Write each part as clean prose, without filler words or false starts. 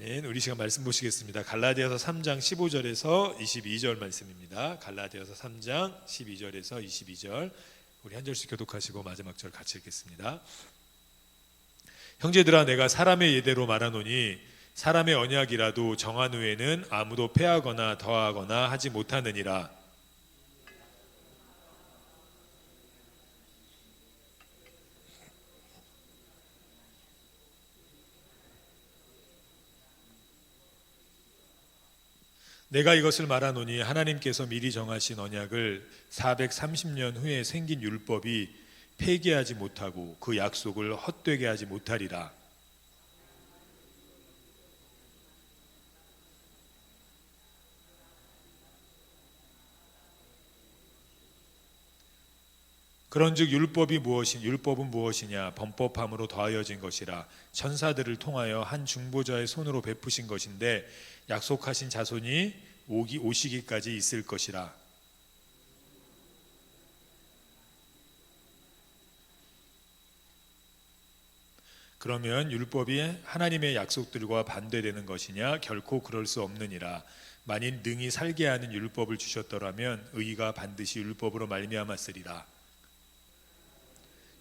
아멘. 우리 시간 말씀 보시겠습니다. 갈라디아서 3장 15절에서 22절 말씀입니다. 갈라디아서 3장 12절에서 22절. 우리 한 절씩 교독하시고 마지막 절 같이 읽겠습니다. 형제들아, 내가 사람의 예대로 말하노니 사람의 언약이라도 정한 후에는 아무도 패하거나 더하거나 하지 못하느니라. 내가 이것을 말하노니 하나님께서 미리 정하신 언약을 430년 후에 생긴 율법이 폐기하지 못하고 그 약속을 헛되게 하지 못하리라. 그런즉 율법은 무엇이냐? 범법함으로 더하여진 것이라. 천사들을 통하여 한 중보자의 손으로 베푸신 것인데 약속하신 자손이 오시기까지 있을 것이라. 그러면 율법이 하나님의 약속들과 반대되는 것이냐? 결코 그럴 수 없느니라. 만일 능히 살게 하는 율법을 주셨더라면 의가 반드시 율법으로 말미암았으리라.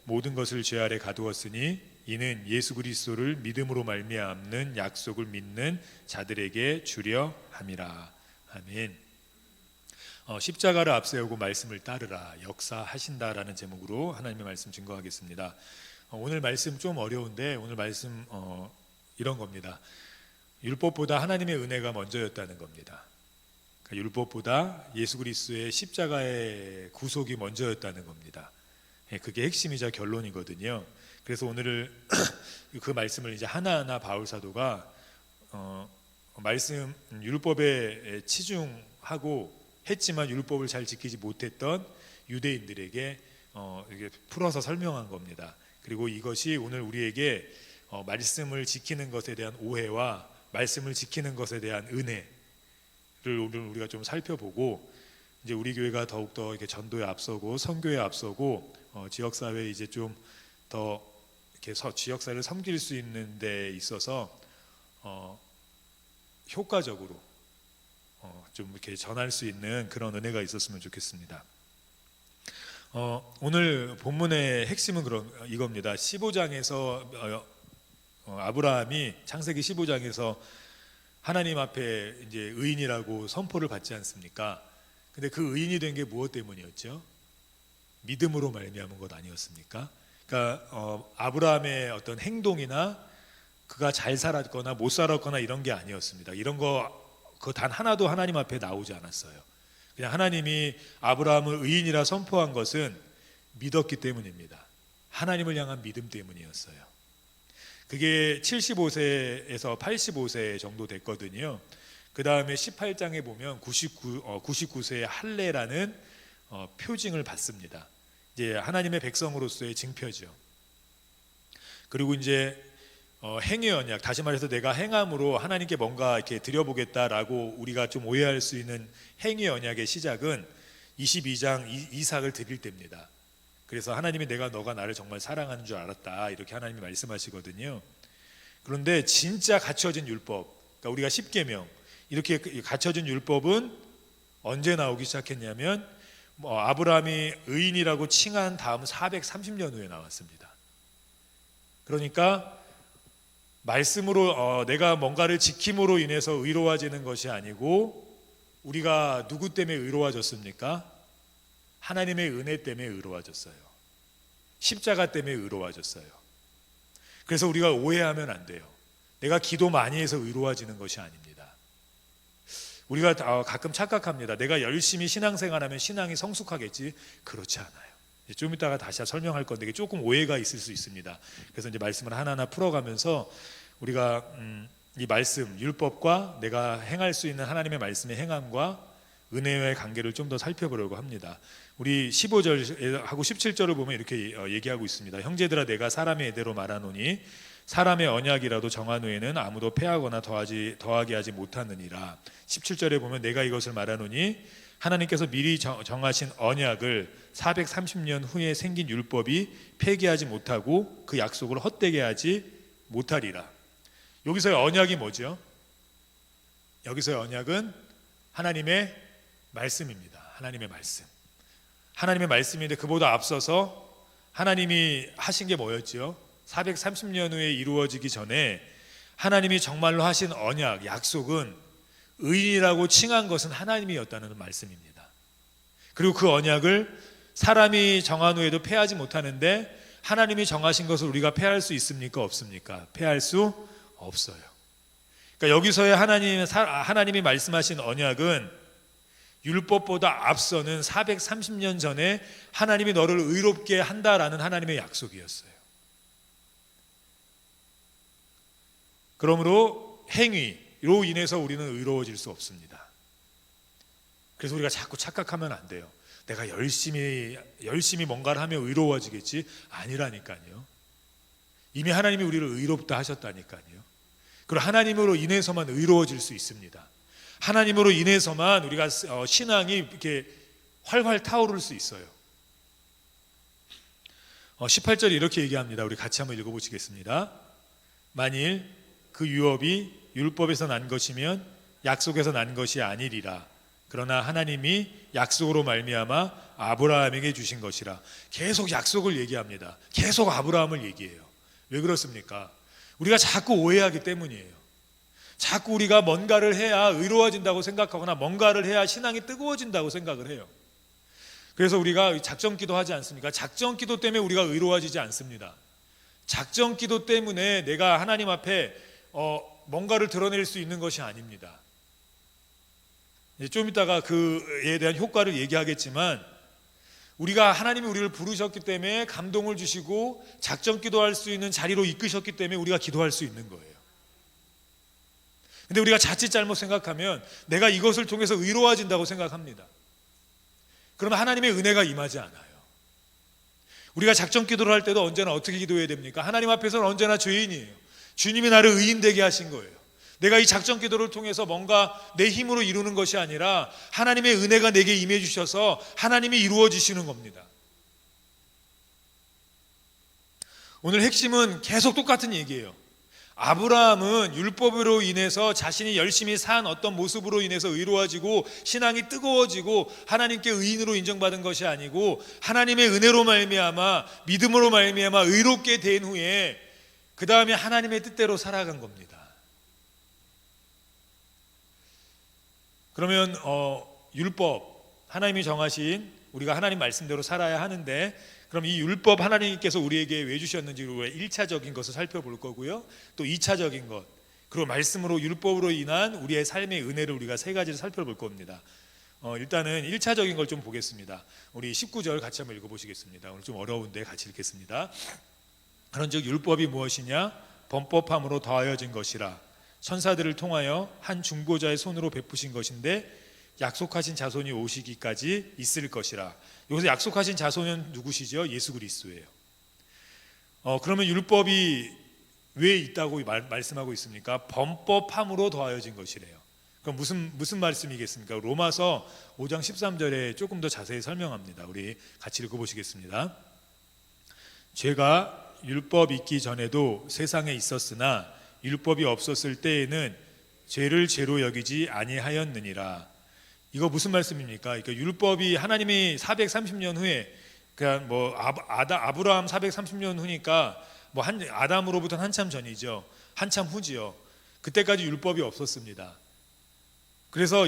모든 것을 죄 아래 가두었으니 이는 예수 그리스도를 믿음으로 말미암는 약속을 믿는 자들에게 주려 함이라. 아멘. 십자가를 앞세우고 말씀을 따르라, 역사하신다라는 제목으로 하나님의 말씀 증거하겠습니다. 오늘 말씀 좀 어려운데 오늘 말씀 이런 겁니다. 율법보다 하나님의 은혜가 먼저였다는 겁니다. 그러니까 율법보다 예수 그리스도의 십자가의 구속이 먼저였다는 겁니다. 그게 핵심이자 결론이거든요. 그래서 오늘 그 말씀을 이제 하나하나 바울 사도가 말씀 율법에 치중하고 했지만 율법을 잘 지키지 못했던 유대인들에게 이렇게 풀어서 설명한 겁니다. 그리고 이것이 오늘 우리에게 말씀을 지키는 것에 대한 오해와 말씀을 지키는 것에 대한 은혜를 오늘 우리가 좀 살펴보고, 이제 우리 교회가 더욱더 이렇게 전도에 앞서고 선교에 앞서고 지역사회에 이제 좀 더 이렇게 지역사회를 섬길 수 있는 데 있어서 효과적으로 좀 이렇게 전할 수 있는 그런 은혜가 있었으면 좋겠습니다. 오늘 본문의 핵심은 이겁니다. 15장에서 아브라함이 창세기 15장에서 하나님 앞에 이제 의인이라고 선포를 받지 않습니까? 근데 그 의인이 된 게 무엇 때문이었죠? 믿음으로 말미암은 것 아니었습니까? 그러니까 아브라함의 어떤 행동이나 그가 잘 살았거나 못 살았거나 이런 게 아니었습니다. 이런 거 그 단 하나도 하나님 앞에 나오지 않았어요. 그냥 하나님이 아브라함을 의인이라 선포한 것은 믿었기 때문입니다. 하나님을 향한 믿음 때문이었어요. 그게 75세에서 85세 정도 됐거든요. 그 다음에 18장에 보면 99세의 할례라는 표징을 받습니다. 이제 하나님의 백성으로서의 증표죠. 그리고 이제 행위 언약, 다시 말해서 내가 행함으로 하나님께 뭔가 이렇게 드려보겠다라고 우리가 좀 오해할 수 있는 행위 언약의 시작은 22장 이삭을 드릴 때입니다. 그래서 하나님이 너가 나를 정말 사랑하는 줄 알았다, 이렇게 하나님이 말씀하시거든요. 그런데 진짜 갖춰진 율법, 그러니까 우리가 십계명 이렇게 갖춰진 율법은 언제 나오기 시작했냐면 아브라함이 의인이라고 칭한 다음 430년 후에 나왔습니다. 그러니까 말씀으로 내가 뭔가를 지킴으로 인해서 의로워지는 것이 아니고, 우리가 누구 때문에 의로워졌습니까? 하나님의 은혜 때문에 의로워졌어요. 십자가 때문에 의로워졌어요. 그래서 우리가 오해하면 안 돼요. 내가 기도 많이 해서 의로워지는 것이 아닙니다. 우리가 가끔 착각합니다. 내가 열심히 신앙생활하면 신앙이 성숙하겠지? 그렇지 않아요. 좀 이따가 다시 설명할 건데 이게 조금 오해가 있을 수 있습니다. 그래서 이제 말씀을 하나하나 풀어가면서 우리가 이 말씀, 율법과 내가 행할 수 있는 하나님의 말씀의 행함과 은혜의 관계를 좀 더 살펴보려고 합니다. 우리 15절하고 17절을 보면 이렇게 얘기하고 있습니다. 형제들아, 내가 사람의 예대로 말하노니 사람의 언약이라도 정한 후에는 아무도 패하거나 더하게 하지 못하느니라. 17절에 보면 내가 이것을 말하노니 하나님께서 미리 정하신 언약을 430년 후에 생긴 율법이 폐기하지 못하고 그 약속을 헛되게 하지 못하리라. 여기서의 언약이 뭐죠? 여기서의 언약은 하나님의 말씀입니다. 하나님의 말씀. 하나님의 말씀인데 그보다 앞서서 하나님이 하신 게 뭐였죠? 430년 후에 이루어지기 전에 하나님이 정말로 하신 언약, 약속은 의인이라고 칭한 것은 하나님이었다는 말씀입니다. 그리고 그 언약을 사람이 정한 후에도 패하지 못하는데 하나님이 정하신 것을 우리가 패할 수 있습니까? 없습니까? 패할 수 없어요. 그러니까 여기서의 하나님이 말씀하신 언약은 율법보다 앞서는 430년 전에 하나님이 너를 의롭게 한다라는 하나님의 약속이었어요. 그러므로 행위로 인해서 우리는 의로워질 수 없습니다. 그래서 우리가 자꾸 착각하면 안 돼요. 내가 열심히 뭔가를 하면 의로워지겠지? 아니라니까요. 이미 하나님이 우리를 의롭다 하셨다니까요. 그리고 하나님으로 인해서만 의로워질 수 있습니다. 하나님으로 인해서만 우리가 신앙이 이렇게 활활 타오를 수 있어요. 18절에 이렇게 얘기합니다. 우리 같이 한번 읽어보시겠습니다. 만일 그 유업이 율법에서 난 것이면 약속에서 난 것이 아니리라. 그러나 하나님이 약속으로 말미암아 아브라함에게 주신 것이라. 계속 약속을 얘기합니다. 계속 아브라함을 얘기해요. 왜 그렇습니까? 우리가 자꾸 오해하기 때문이에요. 자꾸 우리가 뭔가를 해야 의로워진다고 생각하거나 뭔가를 해야 신앙이 뜨거워진다고 생각을 해요. 그래서 우리가 작정기도 하지 않습니까? 작정기도 때문에 우리가 의로워지지 않습니다. 작정기도 때문에 내가 하나님 앞에 뭔가를 드러낼 수 있는 것이 아닙니다. 좀 이따가 그에 대한 효과를 얘기하겠지만 우리가 하나님이 우리를 부르셨기 때문에 감동을 주시고 작정 기도할 수 있는 자리로 이끄셨기 때문에 우리가 기도할 수 있는 거예요. 근데 우리가 자칫 잘못 생각하면 내가 이것을 통해서 의로워진다고 생각합니다. 그러면 하나님의 은혜가 임하지 않아요. 우리가 작정 기도를 할 때도 언제나 어떻게 기도해야 됩니까? 하나님 앞에서는 언제나 죄인이에요. 주님이 나를 의인 되게 하신 거예요. 내가 이 작정 기도를 통해서 뭔가 내 힘으로 이루는 것이 아니라 하나님의 은혜가 내게 임해 주셔서 하나님이 이루어 주시는 겁니다. 오늘 핵심은 계속 똑같은 얘기예요. 아브라함은 율법으로 인해서 자신이 열심히 산 어떤 모습으로 인해서 의로워지고 신앙이 뜨거워지고 하나님께 의인으로 인정받은 것이 아니고 하나님의 은혜로 말미암아 믿음으로 말미암아 의롭게 된 후에 그 다음에 하나님의 뜻대로 살아간 겁니다. 그러면 율법 하나님이 정하신 우리가 하나님 말씀대로 살아야 하는데 그럼 이 율법 하나님께서 우리에게 왜 주셨는지 1차적인 것을 살펴볼 거고요. 또 2차적인 것 그리고 말씀으로 율법으로 인한 우리의 삶의 은혜를 우리가 세 가지를 살펴볼 겁니다. 일단은 1차적인 걸 좀 보겠습니다. 우리 19절 같이 한번 읽어보시겠습니다. 오늘 좀 어려운데 같이 읽겠습니다. 그런즉 율법이 무엇이냐? 범법함으로 더하여진 것이라. 천사들을 통하여 한 중보자의 손으로 베푸신 것인데 약속하신 자손이 오시기까지 있을 것이라. 여기서 약속하신 자손은 누구시죠? 예수 그리스도예요. 그러면 율법이 왜 있다고 말씀하고 있습니까? 범법함으로 더하여진 것이래요. 그럼 무슨 말씀이겠습니까? 로마서 5장 13절에 조금 더 자세히 설명합니다. 우리 같이 읽어보시겠습니다. 죄가 율법 있기 전에도 세상에 있었으나 율법이 없었을 때에는 죄를 죄로 여기지 아니하였느니라. 이거 무슨 말씀입니까? 그러니까 율법이 하나님이 430년 후에 그냥 뭐 아브라함 430년 후니까 뭐 아담으로부터는 한참 전이죠. 한참 후지요. 그때까지 율법이 없었습니다. 그래서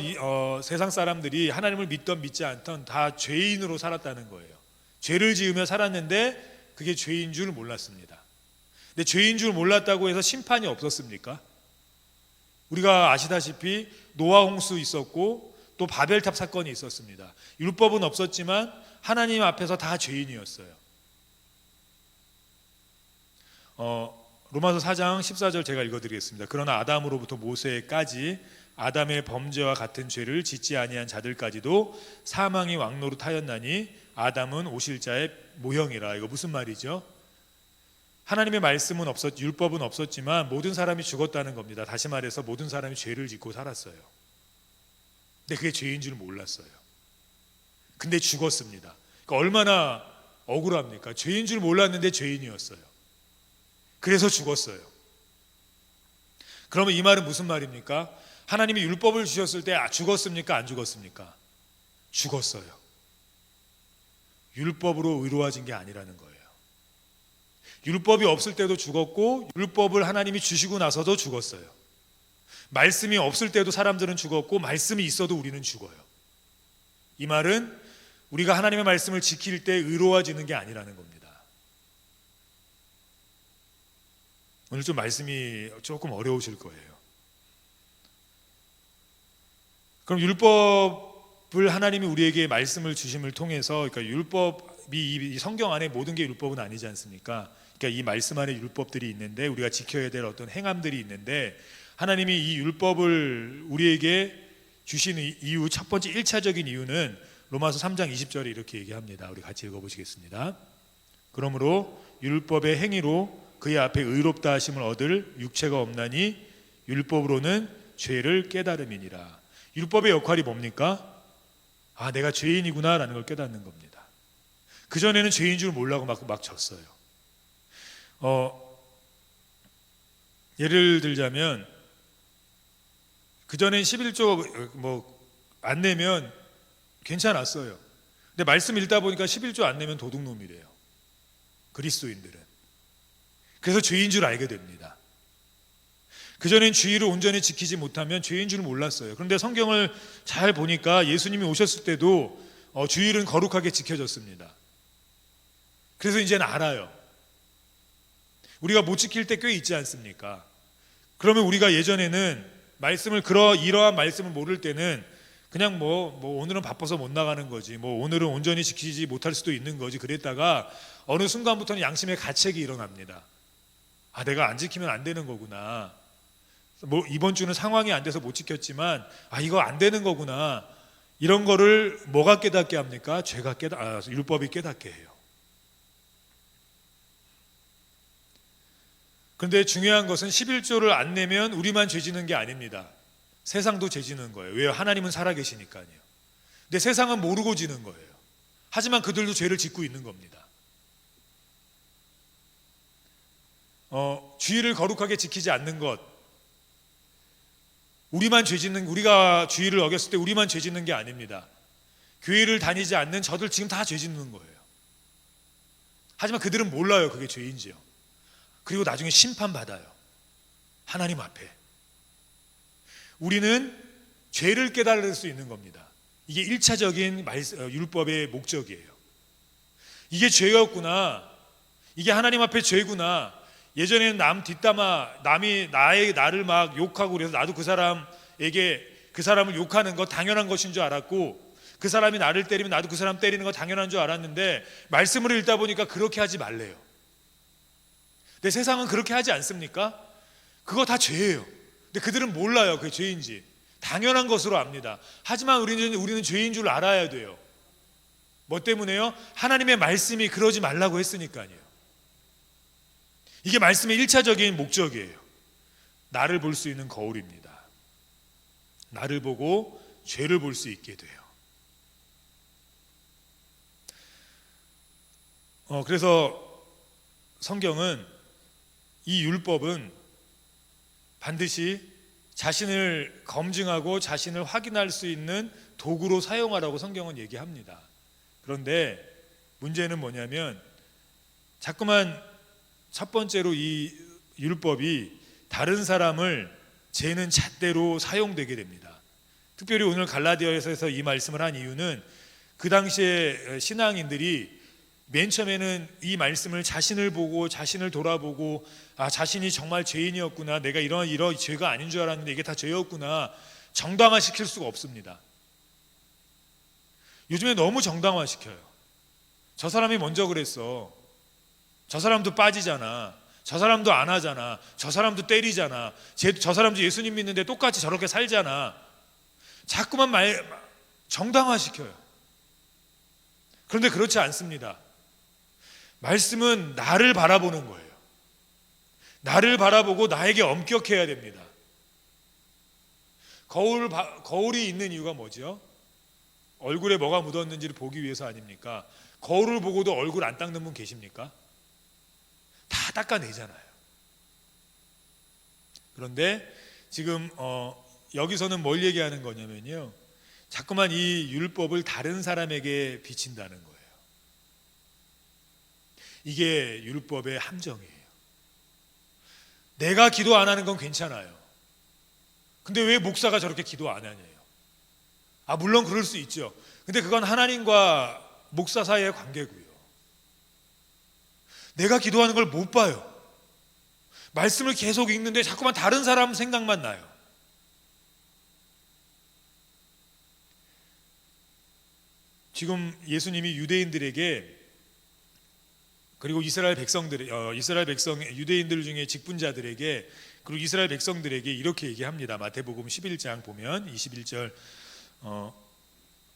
세상 사람들이 하나님을 믿던 믿지 않던 다 죄인으로 살았다는 거예요. 죄를 지으며 살았는데 그게 죄인 줄 몰랐습니다. 근데 죄인 줄 몰랐다고 해서 심판이 없었습니까? 우리가 아시다시피 노아 홍수 있었고 또 바벨탑 사건이 있었습니다. 율법은 없었지만 하나님 앞에서 다 죄인이었어요. 로마서 4장 14절 제가 읽어드리겠습니다. 그러나 아담으로부터 모세까지 아담의 범죄와 같은 죄를 짓지 아니한 자들까지도 사망이 왕노릇하였나니 아담은 오실 자의 모형이라. 이거 무슨 말이죠? 하나님의 말씀은 율법은 없었지만 모든 사람이 죽었다는 겁니다. 다시 말해서 모든 사람이 죄를 짓고 살았어요. 근데 그게 죄인 줄 몰랐어요. 근데 죽었습니다. 그러니까 얼마나 억울합니까? 죄인 줄 몰랐는데 죄인이었어요. 그래서 죽었어요. 그러면 이 말은 무슨 말입니까? 하나님이 율법을 주셨을 때 죽었습니까? 안 죽었습니까? 죽었어요. 율법으로 의로워진 게 아니라는 거예요. 율법이 없을 때도 죽었고, 율법을 하나님이 주시고 나서도 죽었어요. 말씀이 없을 때도 사람들은 죽었고, 말씀이 있어도 우리는 죽어요. 이 말은 우리가 하나님의 말씀을 지킬 때 의로워지는 게 아니라는 겁니다. 오늘 좀 말씀이 조금 어려우실 거예요. 그럼 율법을 하나님이 우리에게 말씀을 주심을 통해서, 그러니까 율법이 이 성경 안에 모든 게 율법은 아니지 않습니까? 그러니까 이 말씀 안에 율법들이 있는데 우리가 지켜야 될 어떤 행함들이 있는데, 하나님이 이 율법을 우리에게 주신 이유, 첫 번째 1차적인 이유는 로마서 3장 20절에 이렇게 얘기합니다. 우리 같이 읽어보시겠습니다. 그러므로 율법의 행위로 그의 앞에 의롭다 하심을 얻을 육체가 없나니 율법으로는 죄를 깨달음이니라. 율법의 역할이 뭡니까? 내가 죄인이구나 라는 걸 깨닫는 겁니다. 그전에는 죄인 줄 몰라고 막 졌어요. 예를 들자면, 그전엔 11조 안 내면 괜찮았어요. 근데 말씀 읽다 보니까 11조 안 내면 도둑놈이래요, 그리스도인들은. 그래서 죄인 줄 알게 됩니다. 그전엔 주의를 온전히 지키지 못하면 죄인 줄 몰랐어요. 그런데 성경을 잘 보니까 예수님이 오셨을 때도 주일은 거룩하게 지켜졌습니다. 그래서 이제는 알아요. 우리가 못 지킬 때 꽤 있지 않습니까? 그러면 우리가 예전에는 말씀을, 이러한 말씀을 모를 때는 그냥 오늘은 바빠서 못 나가는 거지, 오늘은 온전히 지키지 못할 수도 있는 거지, 그랬다가 어느 순간부터는 양심의 가책이 일어납니다. 내가 안 지키면 안 되는 거구나. 이번 주는 상황이 안 돼서 못 지켰지만 이거 안 되는 거구나. 이런 거를 뭐가 깨닫게 합니까? 율법이 깨닫게 해요. 그런데 중요한 것은 11조를 안 내면 우리만 죄 지는 게 아닙니다. 세상도 죄 지는 거예요. 왜요? 하나님은 살아계시니까요. 근데 세상은 모르고 지는 거예요. 하지만 그들도 죄를 짓고 있는 겁니다. 주의를 거룩하게 지키지 않는 것, 우리가 주의를 어겼을 때 우리만 죄 짓는 게 아닙니다. 교회를 다니지 않는 저들 지금 다 죄 짓는 거예요. 하지만 그들은 몰라요, 그게 죄인지요. 그리고 나중에 심판받아요, 하나님 앞에. 우리는 죄를 깨달을 수 있는 겁니다. 이게 1차적인 율법의 목적이에요. 이게 죄였구나, 이게 하나님 앞에 죄구나. 예전에는 남이 나를 막 욕하고 그래서 나도 그 사람을 욕하는 거 당연한 것인 줄 알았고, 그 사람이 나를 때리면 나도 그 사람 때리는 거 당연한 줄 알았는데, 말씀을 읽다 보니까 그렇게 하지 말래요. 근데 세상은 그렇게 하지 않습니까? 그거 다 죄예요. 근데 그들은 몰라요, 그게 죄인지. 당연한 것으로 압니다. 하지만 우리는 죄인 줄 알아야 돼요. 뭐 때문에요? 하나님의 말씀이 그러지 말라고 했으니까요. 이게 말씀의 1차적인 목적이에요. 나를 볼 수 있는 거울입니다. 나를 보고 죄를 볼 수 있게 돼요. 그래서 성경은, 이 율법은 반드시 자신을 검증하고 자신을 확인할 수 있는 도구로 사용하라고 성경은 얘기합니다. 그런데 문제는 뭐냐면, 자꾸만 첫 번째로 이 율법이 다른 사람을 재는 잣대로 사용되게 됩니다. 특별히 오늘 갈라디아서에서 이 말씀을 한 이유는, 그 당시에 신앙인들이 맨 처음에는 이 말씀을 자신을 보고 자신을 돌아보고, 자신이 정말 죄인이었구나, 내가 이런 죄가 아닌 줄 알았는데 이게 다 죄였구나, 정당화시킬 수가 없습니다. 요즘에 너무 정당화시켜요. 저 사람이 먼저 그랬어, 저 사람도 빠지잖아, 저 사람도 안 하잖아, 저 사람도 때리잖아, 저 사람도 예수님 믿는데 똑같이 저렇게 살잖아. 자꾸만 정당화시켜요. 그런데 그렇지 않습니다. 말씀은 나를 바라보는 거예요. 나를 바라보고 나에게 엄격해야 됩니다. 거울이 있는 이유가 뭐죠? 얼굴에 뭐가 묻었는지를 보기 위해서 아닙니까? 거울을 보고도 얼굴 안 닦는 분 계십니까? 다 닦아내잖아요. 그런데 지금 여기서는 뭘 얘기하는 거냐면요, 자꾸만 이 율법을 다른 사람에게 비친다는 거예요. 이게 율법의 함정이에요. 내가 기도 안 하는 건 괜찮아요. 근데 왜 목사가 저렇게 기도 안 하냐요. 물론 그럴 수 있죠. 근데 그건 하나님과 목사 사이의 관계고요. 내가 기도하는 걸 못 봐요. 말씀을 계속 읽는데 자꾸만 다른 사람 생각만 나요. 지금 예수님이 유대인들에게, 그리고 이스라엘 백성, 유대인들 중에 직분자들에게, 그리고 이스라엘 백성들에게 이렇게 얘기합니다. 마태복음 11장 보면 21절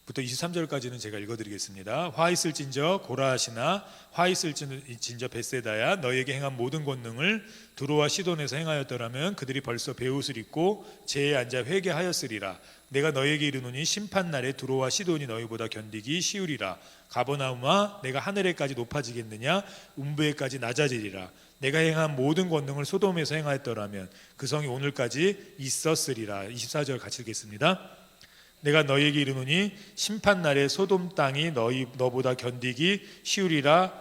부터 23절까지는 제가 읽어드리겠습니다. 화 있을진저 고라시나 화 있을진저 벳세다야, 너에게 행한 모든 권능을 두로와 시돈에서 행하였더라면 그들이 벌써 베옷을 입고 제에 앉아 회개하였으리라. 내가 너에게 이르노니 심판날에 두로와 시돈이 너희보다 견디기 쉬우리라. 가버나움아, 내가 하늘에까지 높아지겠느냐? 음부에까지 낮아지리라. 내가 행한 모든 권능을 소돔에서 행하였더라면 그 성이 오늘까지 있었으리라. 24절 같이 읽겠습니다. 내가 너희에게 이르노니 심판날에 소돔 땅이 너보다 견디기 쉬우리라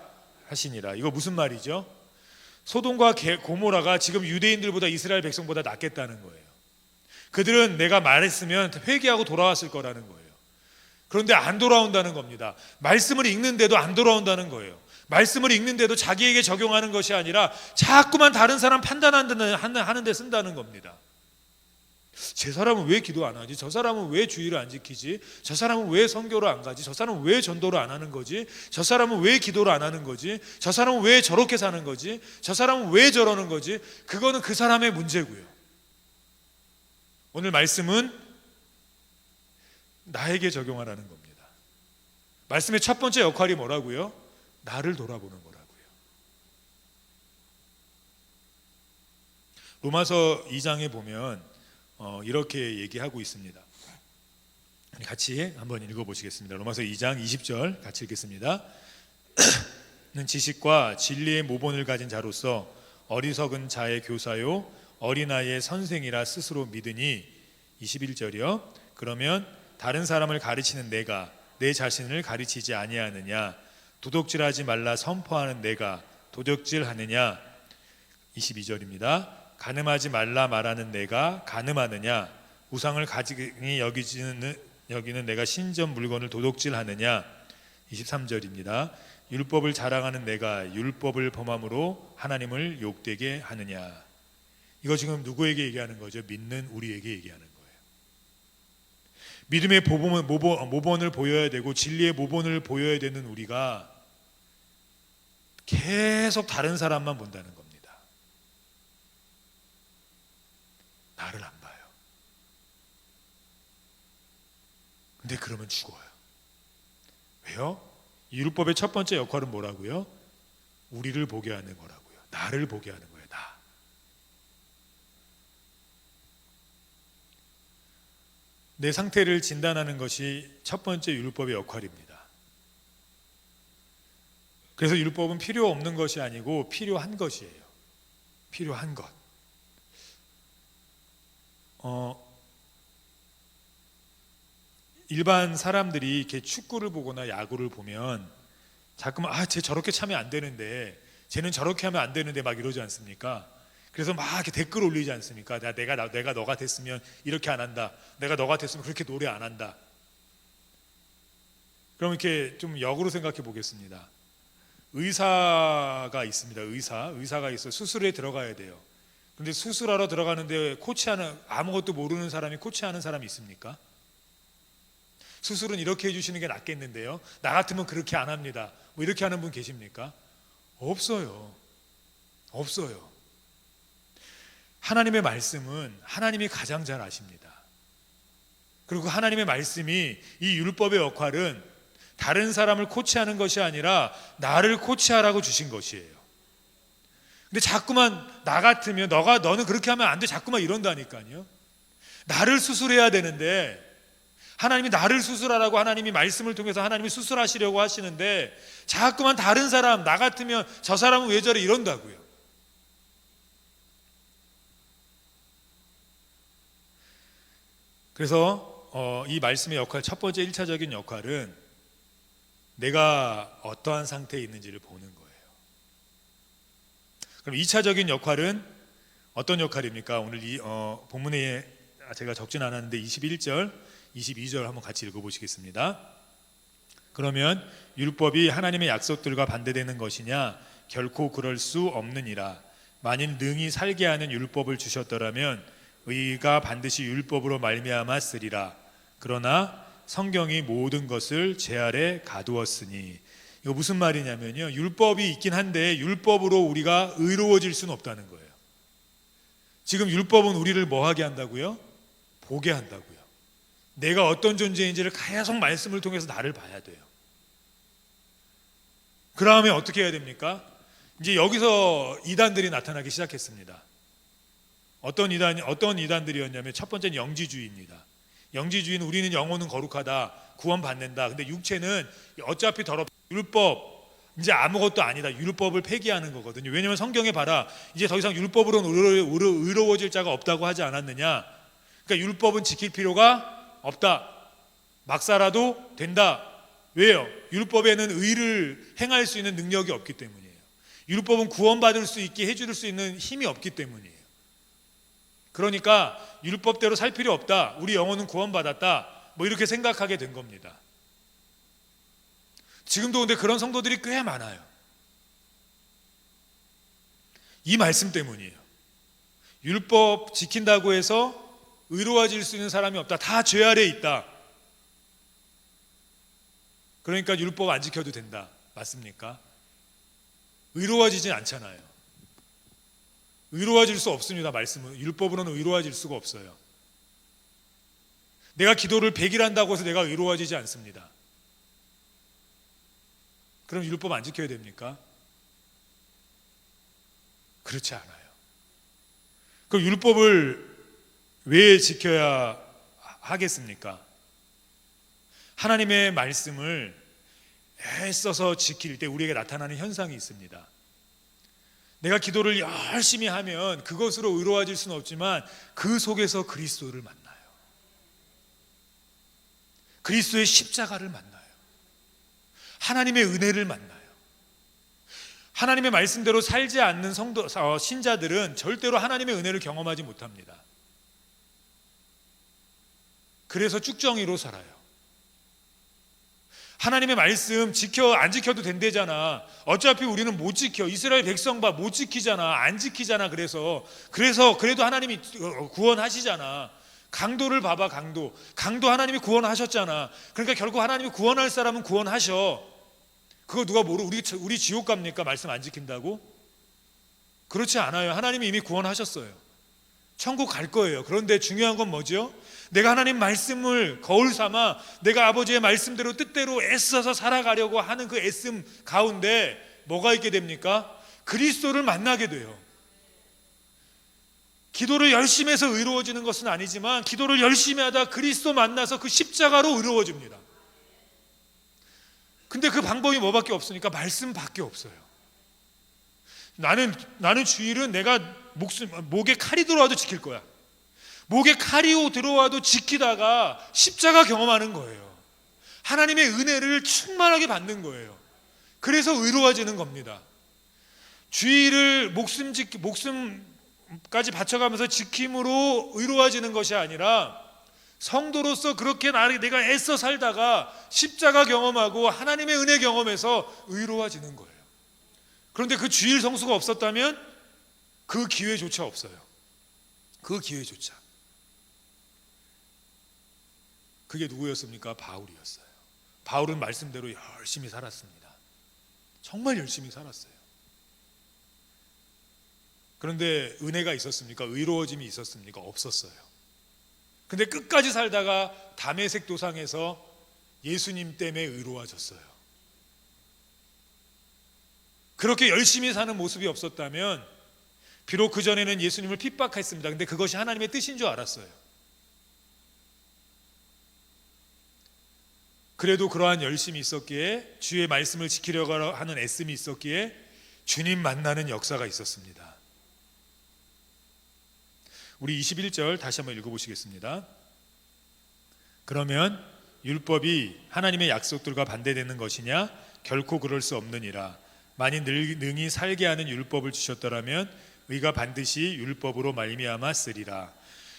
하시니라. 이거 무슨 말이죠? 소돔과 고모라가 지금 유대인들보다 이스라엘 백성보다 낫겠다는 거예요. 그들은 내가 말했으면 회개하고 돌아왔을 거라는 거예요. 그런데 안 돌아온다는 겁니다. 말씀을 읽는데도 안 돌아온다는 거예요. 말씀을 읽는데도 자기에게 적용하는 것이 아니라 자꾸만 다른 사람 판단하는 데 쓴다는 겁니다. 제 사람은 왜 기도 안 하지? 저 사람은 왜 주의를 안 지키지? 저 사람은 왜 선교를 안 가지? 저 사람은 왜 전도를 안 하는 거지? 저 사람은 왜 기도를 안 하는 거지? 저 사람은 왜 저렇게 사는 거지? 저 사람은 왜 저러는 거지? 그거는 그 사람의 문제고요. 오늘 말씀은 나에게 적용하라는 겁니다. 말씀의 첫 번째 역할이 뭐라고요? 나를 돌아보는 거라고요. 로마서 2장에 보면 이렇게 얘기하고 있습니다. 같이 한번 읽어보시겠습니다. 로마서 2장 20절 같이 읽겠습니다. 는 지식과 진리의 모본을 가진 자로서 어리석은 자의 교사요 어린아이의 선생이라 스스로 믿으니, 21절이요. 그러면 다른 사람을 가르치는 내가 내 자신을 가르치지 아니하느냐? 도둑질하지 말라 선포하는 내가 도둑질하느냐? 22절입니다. 가늠하지 말라 말하는 내가 가늠하느냐? 우상을 가지니 여기는 내가 신전 물건을 도둑질하느냐? 23절입니다. 율법을 자랑하는 내가 율법을 범함으로 하나님을 욕되게 하느냐? 이거 지금 누구에게 얘기하는 거죠? 믿는 우리에게 얘기하는 거예요. 믿음의 모본을 보여야 되고 진리의 모본을 보여야 되는 우리가 계속 다른 사람만 본다는 겁니다. 나를 안 봐요. 근데 그러면 죽어요. 왜요? 율법의 첫 번째 역할은 뭐라고요? 우리를 보게 하는 거라고요. 나를 보게 하는 거예요. 나. 내 상태를 진단하는 것이 첫 번째 율법의 역할입니다. 그래서 율법은 필요 없는 것이 아니고 필요한 것이에요. 필요한 것. 일반 사람들이 이렇게 축구를 보거나 야구를 보면 자꾸만 쟤 저렇게 차면 안 되는데, 쟤는 저렇게 하면 안 되는데 막 이러지 않습니까? 그래서 막 이렇게 댓글 올리지 않습니까? 내가 너가 됐으면 이렇게 안 한다. 내가 너가 됐으면 그렇게 노래 안 한다. 그럼 이렇게 좀 역으로 생각해 보겠습니다. 의사가 있습니다. 의사가 있어요. 수술에 들어가야 돼요. 근데 수술하러 들어가는데 아무것도 모르는 사람이 코치하는 사람이 있습니까? 수술은 이렇게 해주시는 게 낫겠는데요, 나 같으면 그렇게 안 합니다. 뭐 이렇게 하는 분 계십니까? 없어요. 하나님의 말씀은 하나님이 가장 잘 아십니다. 그리고 하나님의 말씀이, 이 율법의 역할은 다른 사람을 코치하는 것이 아니라 나를 코치하라고 주신 것이에요. 근데 자꾸만 나 같으면 너는 그렇게 하면 안 돼, 자꾸만 이런다니까요. 나를 수술해야 되는데, 하나님이 나를 수술하라고 하나님이 말씀을 통해서 하나님이 수술하시려고 하시는데 자꾸만 다른 사람, 나 같으면 저 사람은 왜 저래 이런다고요. 그래서 이 말씀의 역할, 첫 번째 1차적인 역할은 내가 어떠한 상태에 있는지를 보는 거예요. 그럼 2차적인 역할은 어떤 역할입니까? 오늘 이 본문에 제가 적진 않았는데 21절, 22절 한번 같이 읽어보시겠습니다. 그러면 율법이 하나님의 약속들과 반대되는 것이냐? 결코 그럴 수 없느니라. 만일 능히 살게 하는 율법을 주셨더라면 의가 반드시 율법으로 말미암아 쓰리라. 그러나 성경이 모든 것을 제 아래 가두었으니. 이거 무슨 말이냐면요, 율법이 있긴 한데 율법으로 우리가 의로워질 수는 없다는 거예요. 지금 율법은 우리를 뭐 하게 한다고요? 보게 한다고요. 내가 어떤 존재인지를 계속 말씀을 통해서 나를 봐야 돼요. 그 다음에 어떻게 해야 됩니까? 이제 여기서 이단들이 나타나기 시작했습니다. 어떤 이단들이었냐면 첫 번째는 영지주의입니다. 영지주의는 우리는 영혼은 거룩하다, 구원받는다. 근데 육체는 어차피 더럽다. 율법 이제 아무것도 아니다. 율법을 폐기하는 거거든요. 왜냐하면 성경에 봐라, 이제 더 이상 율법으로는 의로워질 자가 없다고 하지 않았느냐. 그러니까 율법은 지킬 필요가 없다. 막 살아도 된다. 왜요? 율법에는 의를 행할 수 있는 능력이 없기 때문이에요. 율법은 구원받을 수 있게 해줄 수 있는 힘이 없기 때문이에요. 그러니까 율법대로 살 필요 없다. 우리 영혼은 구원받았다. 뭐 이렇게 생각하게 된 겁니다. 지금도 근데 그런 성도들이 꽤 많아요. 이 말씀 때문이에요. 율법 지킨다고 해서 의로워질 수 있는 사람이 없다. 다 죄 아래에 있다. 그러니까 율법 안 지켜도 된다. 맞습니까? 의로워지진 않잖아요. 의로워질 수 없습니다. 말씀은 율법으로는 의로워질 수가 없어요. 내가 기도를 100일 한다고 해서 내가 의로워지지 않습니다. 그럼 율법 안 지켜야 됩니까? 그렇지 않아요. 그럼 율법을 왜 지켜야 하겠습니까? 하나님의 말씀을 애써서 지킬 때 우리에게 나타나는 현상이 있습니다. 내가 기도를 열심히 하면 그것으로 의로워질 수는 없지만 그 속에서 그리스도를 만나요. 그리스도의 십자가를 만나요. 하나님의 은혜를 만나요. 하나님의 말씀대로 살지 않는 신자들은 절대로 하나님의 은혜를 경험하지 못합니다. 그래서 쭉정이로 살아요. 하나님의 말씀 안 지켜도 된대잖아. 어차피 우리는 못 지켜. 이스라엘 백성 못 지키잖아. 안 지키잖아. 그래서 그래도 하나님이 구원하시잖아. 강도를 봐봐. 강도 하나님이 구원하셨잖아. 그러니까 결국 하나님이 구원할 사람은 구원하셔. 그거 누가 우리 지옥 갑니까? 말씀 안 지킨다고? 그렇지 않아요. 하나님이 이미 구원하셨어요. 천국 갈 거예요. 그런데 중요한 건 뭐죠? 내가 하나님 말씀을 거울 삼아 내가 아버지의 말씀대로 뜻대로 애써서 살아가려고 하는 그 애씀 가운데 뭐가 있게 됩니까? 그리스도를 만나게 돼요. 기도를 열심히 해서 의로워지는 것은 아니지만 기도를 열심히 하다 그리스도 만나서 그 십자가로 의로워집니다. 근데 그 방법이 뭐밖에 없으니까 말씀밖에 없어요. 나는 주일은 내가 목에 칼이 들어와도 지킬 거야. 목에 칼이 들어와도 지키다가 십자가 경험하는 거예요. 하나님의 은혜를 충만하게 받는 거예요. 그래서 의로워지는 겁니다. 주일을 목숨까지 바쳐가면서 지킴으로 의로워지는 것이 아니라 성도로서 그렇게 내가 애써 살다가 십자가 경험하고 하나님의 은혜 경험해서 의로워지는 거예요. 그런데 그 주일 성수가 없었다면 그 기회조차 없어요. 그 기회조차. 그게 누구였습니까? 바울이었어요. 바울은 말씀대로 열심히 살았습니다. 정말 열심히 살았어요. 그런데 은혜가 있었습니까? 의로워짐이 있었습니까? 없었어요. 근데 끝까지 살다가 다메섹 도상에서 예수님 때문에 의로워졌어요. 그렇게 열심히 사는 모습이 없었다면 비록 그전에는 예수님을 핍박했습니다. 근데 그것이 하나님의 뜻인 줄 알았어요. 그래도 그러한 열심이 있었기에, 주의 말씀을 지키려고 하는 애씀이 있었기에 주님 만나는 역사가 있었습니다. 우리 21절 다시 한번 읽어보시겠습니다. 그러면 율법이 하나님의 약속들과 반대되는 것이냐? 결코 그럴 수 없느니라. 만일 능히 살게 하는 율법을 주셨더라면 의가 반드시 율법으로 말미암아 쓰리라.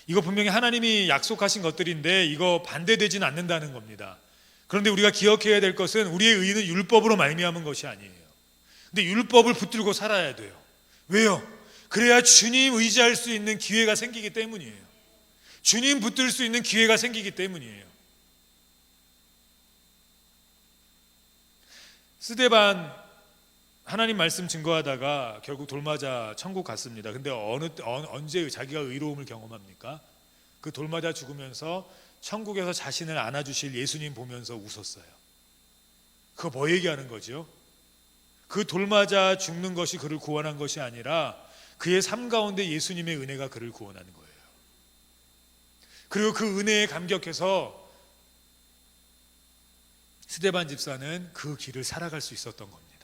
이거 분명히 하나님이 약속하신 것들인데 이거 반대되지는 않는다는 겁니다. 그런데 우리가 기억해야 될 것은 우리의 의는 율법으로 말미암은 것이 아니에요. 근데 율법을 붙들고 살아야 돼요. 왜요? 그래야 주님 의지할 수 있는 기회가 생기기 때문이에요. 주님 붙들 수 있는 기회가 생기기 때문이에요. 스데반 하나님 말씀 증거하다가 결국 돌맞아 천국 갔습니다. 근데 언제 자기가 의로움을 경험합니까? 그 돌맞아 죽으면서 천국에서 자신을 안아주실 예수님 보면서 웃었어요. 그거 뭐 얘기하는 거죠? 그 돌맞아 죽는 것이 그를 구원한 것이 아니라 그의 삶 가운데 예수님의 은혜가 그를 구원하는 거예요. 그리고 그 은혜에 감격해서 스데반 집사는 그 길을 살아갈 수 있었던 겁니다.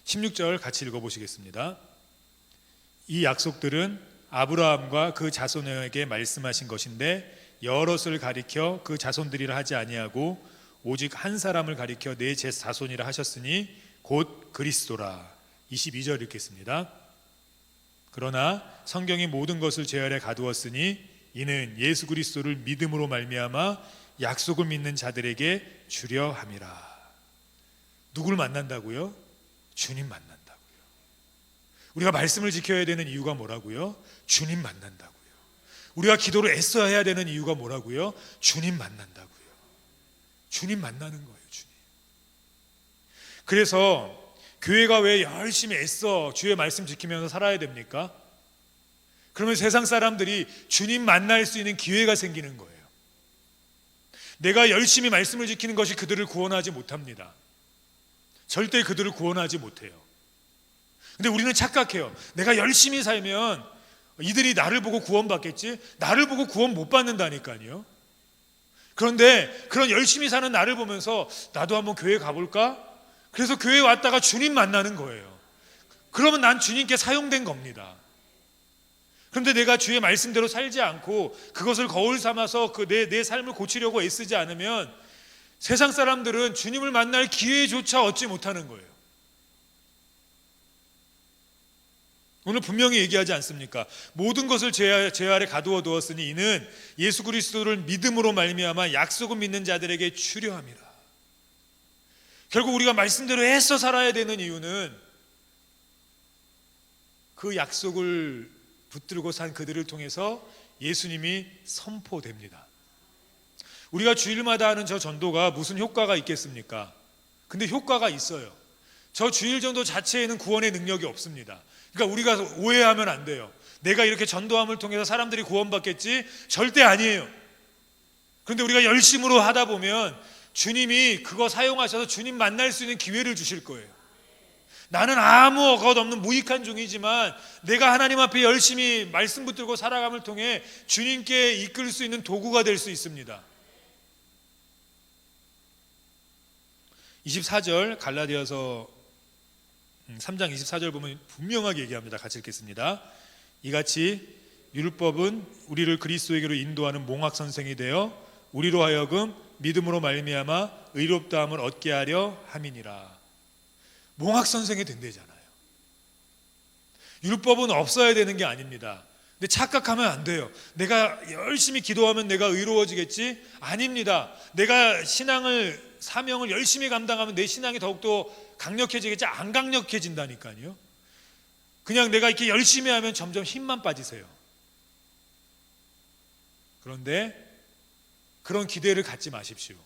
16절 같이 읽어보시겠습니다. 이 약속들은 아브라함과 그 자손에게 말씀하신 것인데 여럿을 가리켜 그 자손들이라 하지 아니하고 오직 한 사람을 가리켜 내 제 자손이라 하셨으니 곧 그리스도라. 22절 읽겠습니다. 그러나 성경이 모든 것을 제 아래 가두었으니 이는 예수 그리스도를 믿음으로 말미암아 약속을 믿는 자들에게 주려 함이라. 누굴 만난다고요? 주님 만난다고요. 우리가 말씀을 지켜야 되는 이유가 뭐라고요? 주님 만난다고요. 우리가 기도를 애써야 해야 되는 이유가 뭐라고요? 주님 만난다고요. 주님 만나는 거예요. 주님. 그래서 교회가 왜 열심히 애써 주의 말씀 지키면서 살아야 됩니까? 그러면 세상 사람들이 주님 만날 수 있는 기회가 생기는 거예요. 내가 열심히 말씀을 지키는 것이 그들을 구원하지 못합니다. 절대 그들을 구원하지 못해요. 근데 우리는 착각해요. 내가 열심히 살면 이들이 나를 보고 구원받겠지? 나를 보고 구원 못 받는다니까요. 그런데 그런 열심히 사는 나를 보면서 나도 한번 교회 가볼까? 그래서 교회에 왔다가 주님 만나는 거예요. 그러면 난 주님께 사용된 겁니다. 그런데 내가 주의 말씀대로 살지 않고 그것을 거울 삼아서 내 삶을 고치려고 애쓰지 않으면 세상 사람들은 주님을 만날 기회조차 얻지 못하는 거예요. 오늘 분명히 얘기하지 않습니까? 모든 것을 제 아래 가두어 두었으니 이는 예수 그리스도를 믿음으로 말미암아 약속을 믿는 자들에게 주려 함이라. 결국 우리가 말씀대로 애써 살아야 되는 이유는 그 약속을 붙들고 산 그들을 통해서 예수님이 선포됩니다. 우리가 주일마다 하는 저 전도가 무슨 효과가 있겠습니까? 근데 효과가 있어요. 저 주일 전도 자체에는 구원의 능력이 없습니다. 그러니까 우리가 오해하면 안 돼요. 내가 이렇게 전도함을 통해서 사람들이 구원받겠지? 절대 아니에요. 그런데 우리가 열심으로 하다 보면 주님이 그거 사용하셔서 주님 만날 수 있는 기회를 주실 거예요. 나는 아무 것 없는 무익한 종이지만 내가 하나님 앞에 열심히 말씀 붙들고 살아감을 통해 주님께 이끌 수 있는 도구가 될 수 있습니다. 24절 갈라디아서 3장 24절 보면 분명하게 얘기합니다. 같이 읽겠습니다. 이같이 율법은 우리를 그리스도에게로 인도하는 몽학선생이 되어 우리로 하여금 믿음으로 말미암아 의롭다함을 얻게 하려 함이니라. 몽학선생이 된대잖아요. 율법은 없어야 되는 게 아닙니다. 근데 착각하면 안 돼요. 내가 열심히 기도하면 내가 의로워지겠지? 아닙니다. 내가 사명을 열심히 감당하면 내 신앙이 더욱더 강력해지겠지? 안 강력해진다니까요. 그냥 내가 이렇게 열심히 하면 점점 힘만 빠지세요. 그런데 그런 기대를 갖지 마십시오.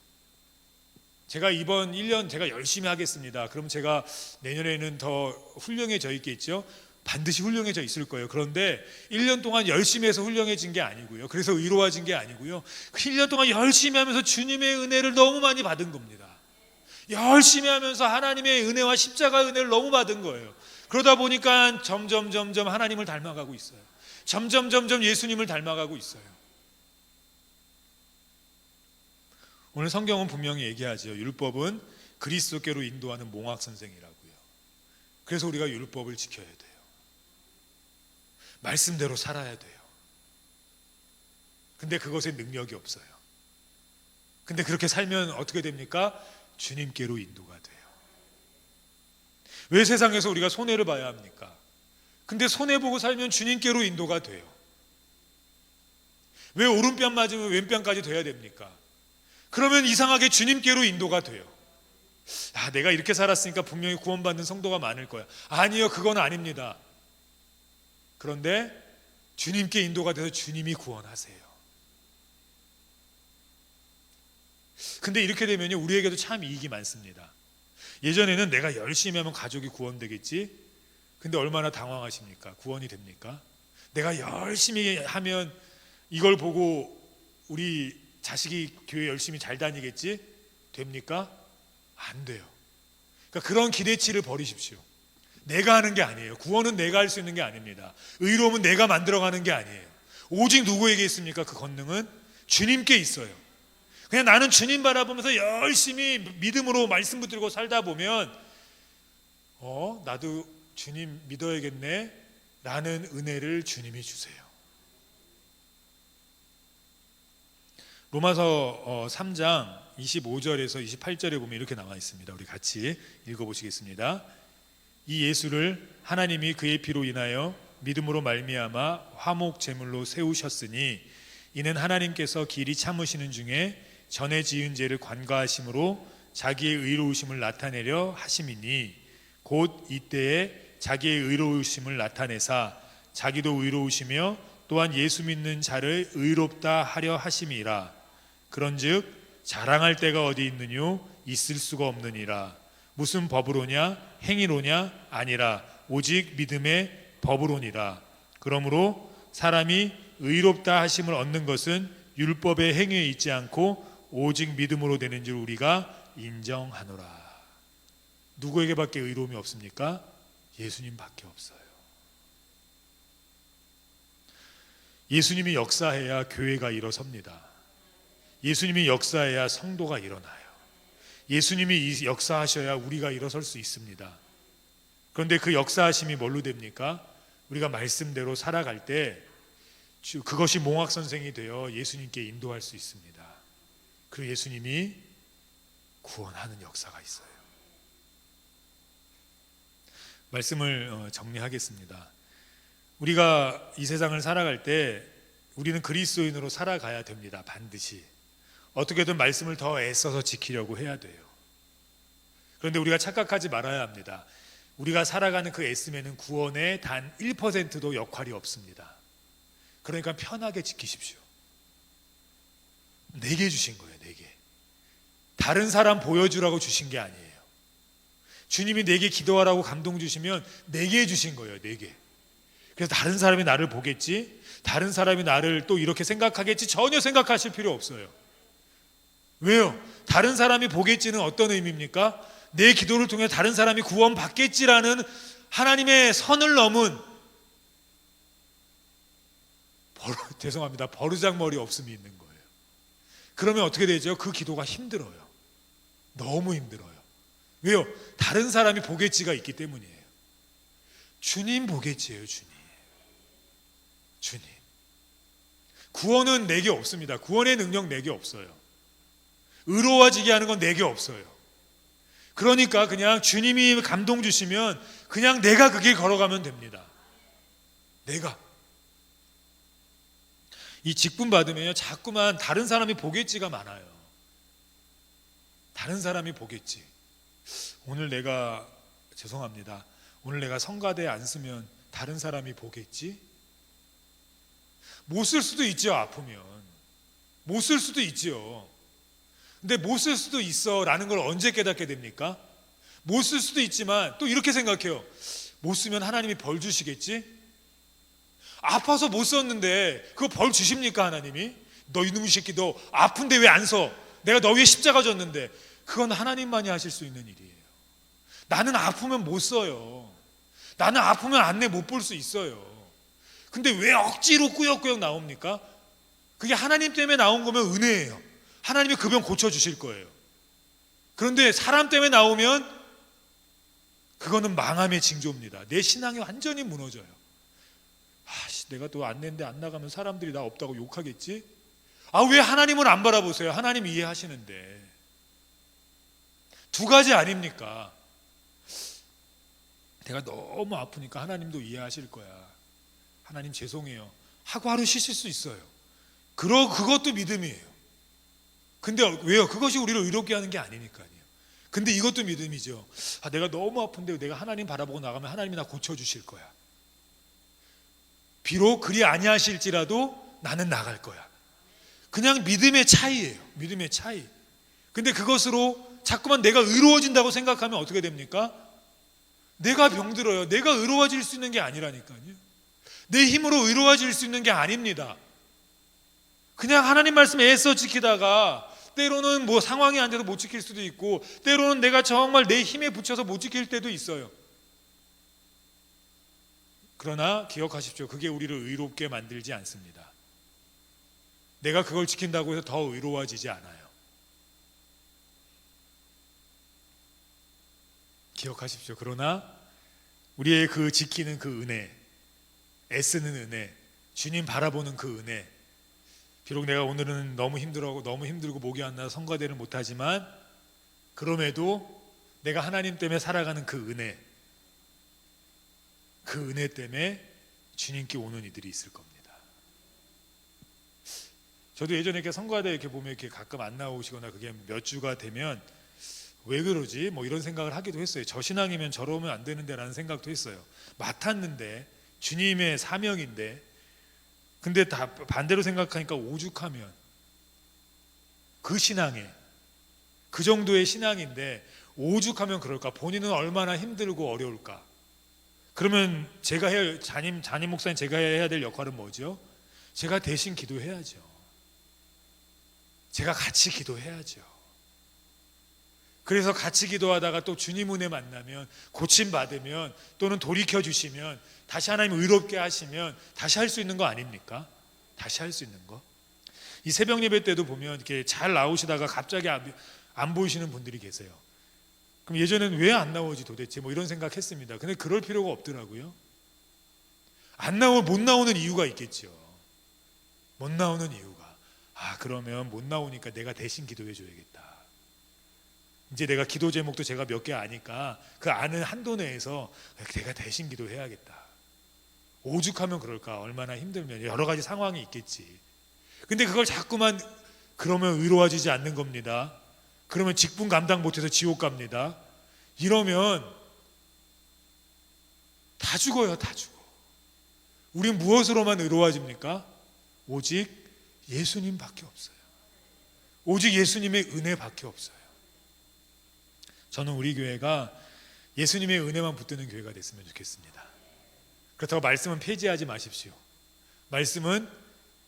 제가 이번 1년 제가 열심히 하겠습니다. 그럼 제가 내년에는 더 훌륭해져 있겠죠? 반드시 훌륭해져 있을 거예요. 그런데 1년 동안 열심히 해서 훌륭해진 게 아니고요. 그래서 의로워진 게 아니고요. 1년 동안 열심히 하면서 주님의 은혜를 너무 많이 받은 겁니다. 열심히 하면서 하나님의 은혜와 십자가 은혜를 너무 받은 거예요. 그러다 보니까 점점 하나님을 닮아가고 있어요. 점점 예수님을 닮아가고 있어요. 오늘 성경은 분명히 얘기하죠. 율법은 그리스도께로 인도하는 몽학선생이라고요. 그래서 우리가 율법을 지켜야 돼요. 말씀대로 살아야 돼요. 근데 그것에 능력이 없어요. 근데 그렇게 살면 어떻게 됩니까? 주님께로 인도가 돼요. 왜 세상에서 우리가 손해를 봐야 합니까? 근데 손해보고 살면 주님께로 인도가 돼요. 왜 오른뺨 맞으면 왼뺨까지 돼야 됩니까? 그러면 이상하게 주님께로 인도가 돼요. 내가 이렇게 살았으니까 분명히 구원받는 성도가 많을 거야. 아니요, 그건 아닙니다. 그런데 주님께 인도가 돼서 주님이 구원하세요. 근데 이렇게 되면요, 우리에게도 참 이익이 많습니다. 예전에는 내가 열심히 하면 가족이 구원되겠지. 근데 얼마나 당황하십니까? 구원이 됩니까? 내가 열심히 하면 이걸 보고 우리 자식이 교회 열심히 잘 다니겠지? 됩니까? 안 돼요. 그러니까 그런 기대치를 버리십시오. 내가 하는 게 아니에요. 구원은 내가 할 수 있는 게 아닙니다. 의로움은 내가 만들어가는 게 아니에요. 오직 누구에게 있습니까? 그 권능은 주님께 있어요. 그냥 나는 주님 바라보면서 열심히 믿음으로 말씀 붙들고 살다 보면 나도 주님 믿어야겠네 라는 은혜를 주님이 주세요. 로마서 3장 25절에서 28절에 보면 이렇게 나와 있습니다. 우리 같이 읽어보시겠습니다. 이 예수를 하나님이 그의 피로 인하여 믿음으로 말미암아 화목 제물로 세우셨으니 이는 하나님께서 길이 참으시는 중에 전에 지은 죄를 관과하심으로 자기의 의로우심을 나타내려 하심이니 곧 이때에 자기의 의로우심을 나타내사 자기도 의로우시며 또한 예수 믿는 자를 의롭다 하려 하심이라. 그런즉 자랑할 때가 어디 있느뇨? 있을 수가 없느니라. 무슨 법으로냐? 행위로냐? 아니라 오직 믿음의 법으로니라. 그러므로 사람이 의롭다 하심을 얻는 것은 율법의 행위에 있지 않고 오직 믿음으로 되는 줄 우리가 인정하노라. 누구에게밖에 의로움이 없습니까? 예수님밖에 없어요. 예수님이 역사해야 교회가 일어섭니다. 예수님이 역사해야 성도가 일어나요. 예수님이 역사하셔야 우리가 일어설 수 있습니다. 그런데 그 역사하심이 뭘로 됩니까? 우리가 말씀대로 살아갈 때 그것이 몽학선생이 되어 예수님께 인도할 수 있습니다. 그리고 예수님이 구원하는 역사가 있어요. 말씀을 정리하겠습니다. 우리가 이 세상을 살아갈 때 우리는 그리스도인으로 살아가야 됩니다. 반드시 어떻게든 말씀을 더 애써서 지키려고 해야 돼요. 그런데 우리가 착각하지 말아야 합니다. 우리가 살아가는 그 애씀에는 구원의 단 1%도 역할이 없습니다. 그러니까 편하게 지키십시오. 내게 주신 거예요. 내게. 다른 사람 보여주라고 주신 게 아니에요. 주님이 내게 기도하라고 감동 주시면 내게 주신 거예요. 내게. 그래서 다른 사람이 나를 보겠지, 다른 사람이 나를 또 이렇게 생각하겠지, 전혀 생각하실 필요 없어요. 왜요? 다른 사람이 보겠지는 어떤 의미입니까? 내 기도를 통해 다른 사람이 구원받겠지라는 하나님의 선을 넘은 죄송합니다. 버르장머리 없음이 있는 거예요. 그러면 어떻게 되죠? 그 기도가 힘들어요. 너무 힘들어요. 왜요? 다른 사람이 보겠지가 있기 때문이에요. 주님 보겠지예요. 주님. 구원은 내게 없습니다. 구원의 능력 내게 없어요. 의로워지게 하는 건 내게 없어요. 그러니까 그냥 주님이 감동 주시면 그냥 내가 그 길 걸어가면 됩니다. 내가. 이 직분 받으면요, 자꾸만 다른 사람이 보겠지가 많아요. 다른 사람이 보겠지. 오늘 내가 죄송합니다. 오늘 내가 성가대 안 쓰면 다른 사람이 보겠지? 못 쓸 수도 있죠. 아프면 못 쓸 수도 있죠. 근데 못 쓸 수도 있어 라는 걸 언제 깨닫게 됩니까? 못 쓸 수도 있지만 또 이렇게 생각해요. 못 쓰면 하나님이 벌 주시겠지? 아파서 못 썼는데 그거 벌 주십니까? 하나님이? 너 이놈의 새끼 너 아픈데 왜 안 써? 내가 너 위에 십자가 졌는데. 그건 하나님만이 하실 수 있는 일이에요. 나는 아프면 못 써요. 나는 아프면 안내 못 볼 수 있어요. 근데 왜 억지로 꾸역꾸역 나옵니까? 그게 하나님 때문에 나온 거면 은혜예요. 하나님이 그 병 고쳐주실 거예요. 그런데 사람 때문에 나오면 그거는 망함의 징조입니다. 내 신앙이 완전히 무너져요. 내가 또 안 냈는데 안 나가면 사람들이 나 없다고 욕하겠지? 아, 왜 하나님을 안 바라보세요? 하나님 이해하시는데. 두 가지 아닙니까? 내가 너무 아프니까 하나님도 이해하실 거야. 하나님 죄송해요 하고 하루 쉬실 수 있어요. 그것도 믿음이에요. 근데 왜요? 그것이 우리를 의롭게 하는 게 아니니까요. 근데 이것도 믿음이죠. 아, 내가 너무 아픈데 내가 하나님 바라보고 나가면 하나님이 나 고쳐주실 거야. 비록 그리 아니하실지라도 나는 나갈 거야. 그냥 믿음의 차이예요. 믿음의 차이. 근데 그것으로 자꾸만 내가 의로워진다고 생각하면 어떻게 됩니까? 내가 병들어요. 내가 의로워질 수 있는 게 아니라니까요. 내 힘으로 의로워질 수 있는 게 아닙니다. 그냥 하나님 말씀 애써 지키다가 때로는 뭐 상황이 안 돼서 못 지킬 수도 있고, 때로는 내가 정말 내 힘에 부쳐서 못 지킬 때도 있어요. 그러나 기억하십시오. 그게 우리를 의롭게 만들지 않습니다. 내가 그걸 지킨다고 해서 더 의로워지지 않아요. 기억하십시오. 그러나 우리의 그 지키는 그 은혜, 애쓰는 은혜, 주님 바라보는 그 은혜, 비록 내가 오늘은 너무 힘들고 목이 안 나서 성가대를 못하지만 그럼에도 내가 하나님 때문에 살아가는 그 은혜 때문에 주님께 오는 이들이 있을 겁니다. 저도 예전에 이렇게 성가대 이렇게 보면 이렇게 가끔 안 나오시거나 그게 몇 주가 되면 왜 그러지? 뭐 이런 생각을 하기도 했어요. 저 신앙이면 저러면 안 되는데 라는 생각도 했어요. 맡았는데 주님의 사명인데, 근데 다 반대로 생각하니까 오죽하면 그 신앙에 그 정도의 신앙인데 오죽하면 그럴까? 본인은 얼마나 힘들고 어려울까? 그러면 제가 잔임 목사님 제가 해야 될 역할은 뭐죠? 제가 대신 기도해야죠. 제가 같이 기도해야죠. 그래서 같이 기도하다가 또 주님 은혜 만나면, 고침 받으면, 또는 돌이켜 주시면, 다시 하나님 의롭게 하시면 다시 할 수 있는 거 아닙니까? 다시 할 수 있는 거. 이 새벽 예배 때도 보면 이렇게 잘 나오시다가 갑자기 안 보이시는 분들이 계세요. 그럼 예전에는 왜 안 나오지 도대체? 뭐 이런 생각했습니다. 근데 그럴 필요가 없더라고요. 못 나오는 이유가 있겠죠. 못 나오는 이유가, 그러면 못 나오니까 내가 대신 기도해 줘야겠다. 이제 내가 기도 제목도 제가 몇 개 아니까 그 아는 한도 내에서 내가 대신 기도해야겠다. 오죽하면 그럴까? 얼마나 힘들면 여러 가지 상황이 있겠지. 근데 그걸 자꾸만 그러면 의로워지지 않는 겁니다. 그러면 직분 감당 못해서 지옥 갑니다. 이러면 다 죽어요. 다 죽어. 우린 무엇으로만 의로워집니까? 오직 예수님밖에 없어요. 오직 예수님의 은혜밖에 없어요. 저는 우리 교회가 예수님의 은혜만 붙드는 교회가 됐으면 좋겠습니다. 그렇다고 말씀은 폐지하지 마십시오. 말씀은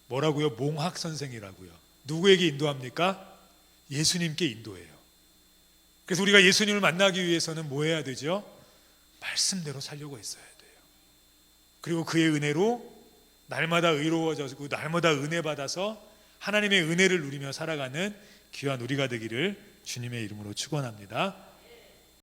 뭐라고요? 몽학 선생이라고요. 누구에게 인도합니까? 예수님께 인도해요. 그래서 우리가 예수님을 만나기 위해서는 뭐 해야 되죠? 말씀대로 살려고 했어야 돼요. 그리고 그의 은혜로 날마다 의로워지고 날마다 은혜 받아서 하나님의 은혜를 누리며 살아가는 귀한 우리가 되기를 주님의 이름으로 축원합니다.